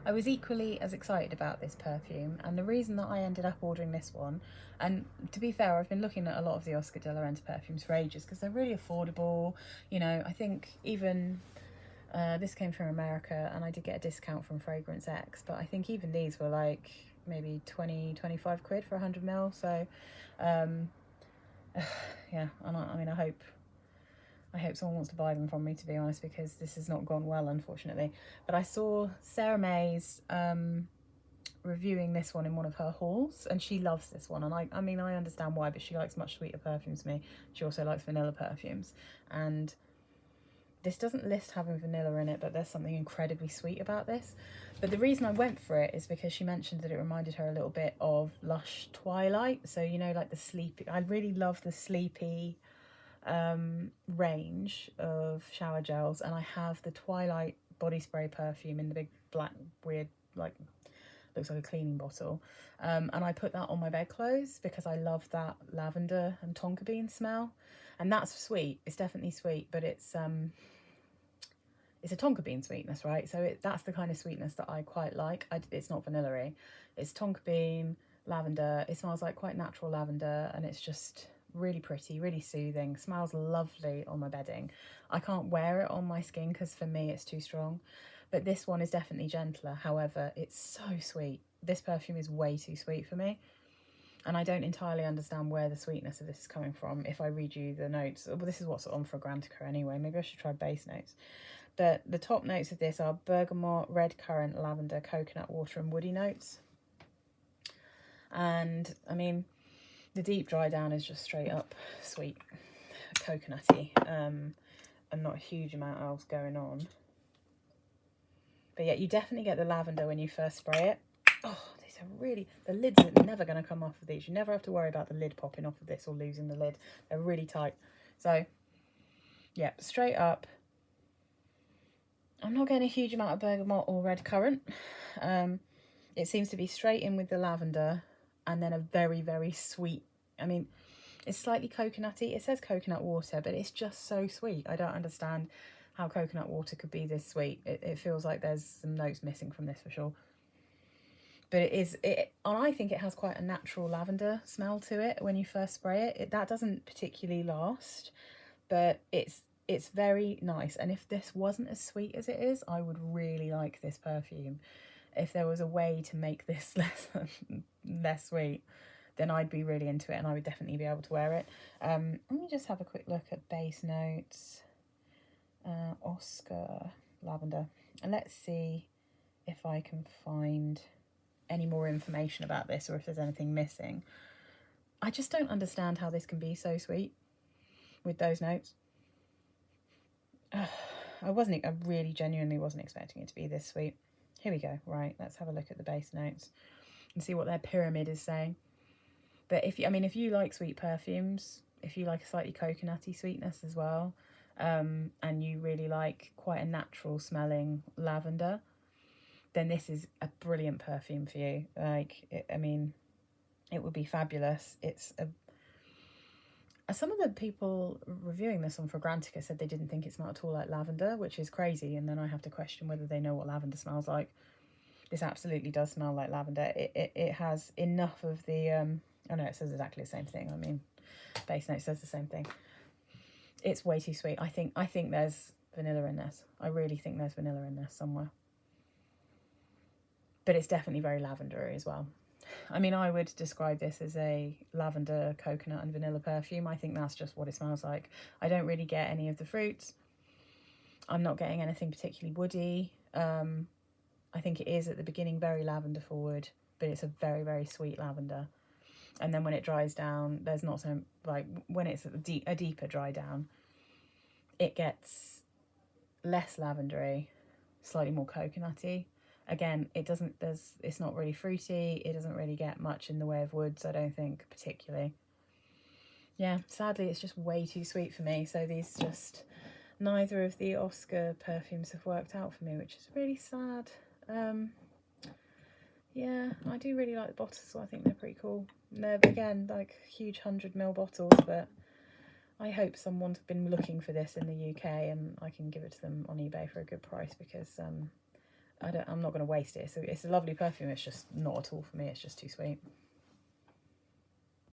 I was equally as excited about this perfume, and the reason that I ended up ordering this one, and to be fair, I've been looking at a lot of the Oscar de la Renta perfumes for ages because they're really affordable. You know, I think even this came from America and I did get a discount from Fragrance X, but I think even these were like maybe 20-25 quid for 100 ml. So yeah, and I mean, I hope someone wants to buy them from me, to be honest, because this has not gone well, unfortunately. But I saw Sarah May's reviewing this one in one of her hauls, and she loves this one. And I mean, I understand why, but she likes much sweeter perfumes than me. She also likes vanilla perfumes. And this doesn't list having vanilla in it, but there's something incredibly sweet about this. But the reason I went for it is because she mentioned that it reminded her a little bit of Lush Twilight. So, you know, like the sleepy, I really love the sleepy range of shower gels, and I have the Twilight body spray perfume in the big black weird, like, looks like a cleaning bottle, and I put that on my bedclothes because I love that lavender and tonka bean smell. And that's sweet, it's definitely sweet, but it's a tonka bean sweetness, right? So that's the kind of sweetness that I quite like. It's not vanilla-y, it's tonka bean, lavender. It smells like quite natural lavender, and it's just really pretty, really soothing, smells lovely on my bedding. I can't wear it on my skin because for me it's too strong, but this one is definitely gentler. However, it's so sweet. This perfume is way too sweet for me, and I don't entirely understand where the sweetness of this is coming from. If I read you the notes, well, this is what's on Fragrantica anyway, maybe I should try base notes. But the top notes of this are bergamot, red currant, lavender, coconut water and woody notes. And I mean, the deep dry down is just straight up sweet, coconutty, and not a huge amount else going on. But yeah, you definitely get the lavender when you first spray it. Oh, these are really, the lids are never going to come off of these. You never have to worry about the lid popping off of this or losing the lid. They're really tight. So yeah, straight up. I'm not getting a huge amount of bergamot or red currant. It seems to be straight in with the lavender and then a very, very sweet, I mean, it's slightly coconutty. It says coconut water, but it's just so sweet. I don't understand how coconut water could be this sweet. It feels like there's some notes missing from this for sure. But and I think it has quite a natural lavender smell to it when you first spray it. That doesn't particularly last, but it's very nice. And if this wasn't as sweet as it is, I would really like this perfume. If there was a way to make this less sweet, then I'd be really into it and I would definitely be able to wear it. Let me just have a quick look at base notes. Oscar lavender. And let's see if I can find any more information about this or if there's anything missing. I just don't understand how this can be so sweet with those notes. I really genuinely wasn't expecting it to be this sweet. Here we go. Right, let's have a look at the base notes and see what their pyramid is saying. But if you like sweet perfumes, if you like a slightly coconutty sweetness as well, and you really like quite a natural smelling lavender, then this is a brilliant perfume for you. It would be fabulous. Some of the people reviewing this on Fragrantica said they didn't think it smelled at all like lavender, which is crazy. And then I have to question whether they know what lavender smells like. This absolutely does smell like lavender. It has enough of the... oh no, it says exactly the same thing. I mean, base note says the same thing. It's way too sweet. I think there's vanilla in this. I really think there's vanilla in this somewhere. But it's definitely very lavendery as well. I mean, I would describe this as a lavender, coconut and vanilla perfume. I think that's just what it smells like. I don't really get any of the fruits. I'm not getting anything particularly woody. I think it is at the beginning very lavender forward, but it's a very, very sweet lavender. And then when it dries down, there's not so, like, when it's a deeper dry down, it gets less lavendery, slightly more coconutty. Again, it's not really fruity. It doesn't really get much in the way of woods, I don't think, particularly. Yeah, sadly, it's just way too sweet for me. So neither of the Oscar perfumes have worked out for me, which is really sad. Yeah, I do really like the bottles, so I think they're pretty cool. They're, again, like huge 100ml bottles, but I hope someone's been looking for this in the UK and I can give it to them on eBay for a good price, because I'm not going to waste it. It's a lovely perfume. It's just not at all for me. It's just too sweet.